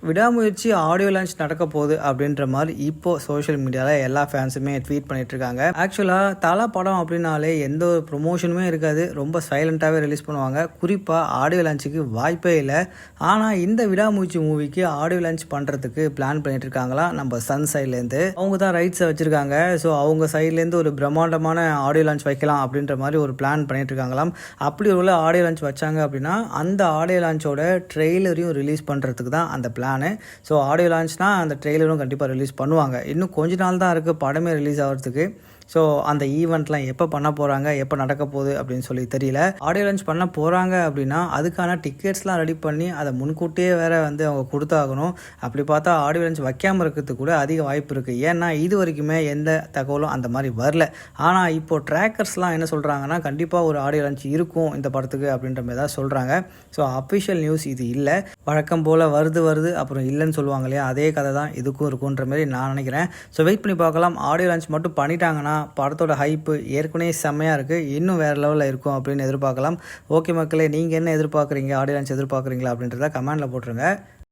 விடாமுயற்சி audio launch நடக்க போகுது அப்படின்ற மாதிரி இப்போ சோஷியல் மீடியாவில் எல்லா ஃபேன்ஸுமே ட்வீட் பண்ணிட்டு இருக்காங்க. ஆக்சுவலாக தலை படம் அப்படின்னாலே எந்த ஒரு ப்ரொமோஷனுமே இருக்காது, ரொம்ப சைலண்ட்டாகவே ரிலீஸ் பண்ணுவாங்க. குறிப்பாக ஆடியோ லான்ச்சுக்கு வாய்ப்பே இல்லை. ஆனால் இந்த விடாமுயற்சி மூவிக்கு ஆடியோ லான்ச் பண்ணுறதுக்கு பிளான் பண்ணிட்டு இருக்காங்களா நம்ம சன் சைட்லேருந்து. அவங்க தான் ரைட்ஸை வச்சுருக்காங்க. ஸோ அவங்க சைட்லேருந்து ஒரு பிரம்மாண்டமான ஆடியோ லான்ச் வைக்கலாம் அப்படின்ற மாதிரி ஒரு பிளான் பண்ணிட்டு இருக்காங்களாம். அப்படி ஒரு ஆடியோ லான்ச் வச்சாங்க அப்படின்னா அந்த ஆடியோ லான்ச்சோட ட்ரெய்லரையும் ரிலீஸ் பண்ணுறதுக்கு தான் அந்த பிளானு. ஸோ ஆடியோ லான்ச்னால் அந்த ட்ரெய்லரும் கண்டிப்பாக ரிலீஸ் பண்ணுவாங்க. இன்னும் கொஞ்ச நாள் தான் இருக்குது படமே ரிலீஸ் ஆகிறதுக்கு. ஸோ அந்த ஈவெண்ட்லாம் எப்போ பண்ண போகிறாங்க, எப்போ நடக்க போகுது அப்படின்னு சொல்லி தெரியல. ஆடியோ லான்ச் பண்ண போகிறாங்க அப்படின்னா அதுக்கான டிக்கெட்ஸ்லாம் ரெடி பண்ணி அதை முன்கூட்டியே வேறு அவங்க கொடுத்தாகணும். அப்படி பார்த்தா ஆடியோ லான்ச் வைக்காமல் இருக்கிறதுக்கு கூட அதிக வாய்ப்பு இருக்குது. ஏன்னா இது வரைக்குமே எந்த தகவலும் அந்த மாதிரி வரல. ஆனால் இப்போது ட்ராக்கர்ஸ்லாம் என்ன சொல்கிறாங்கன்னா கண்டிப்பாக ஒரு ஆடியோ லான்ச் இருக்கும் இந்த படத்துக்கு அப்படின்ற மாதிரி தான் சொல்கிறாங்க. ஸோ அஃபிஷியல் நியூஸ் இது இல்லை. வழக்கம் போல் வருது அப்புறம் இல்லைன்னு சொல்லுவாங்க இல்லையா, அதே கதை தான் இதுக்கும் இருக்குன்ற மாதிரி நான் நினைக்கிறேன். ஸோ வெயிட் பண்ணி பார்க்கலாம். ஆடியோ லான்ச் மட்டும் பண்ணிட்டாங்கன்னா படத்தோட ஹைப்பு ஏற்கனவே செம்மையாக இருக்குது, இன்னும் வேறு லெவலில் இருக்கும் அப்படின்னு எதிர்பார்க்கலாம். ஓகே மக்களே, நீங்கள் என்ன எதிர்பார்க்குறீங்க? ஆடியோ லான்ச் எதிர்பார்க்குறீங்களா அப்படின்றத கமெண்டில் போட்டுருங்க.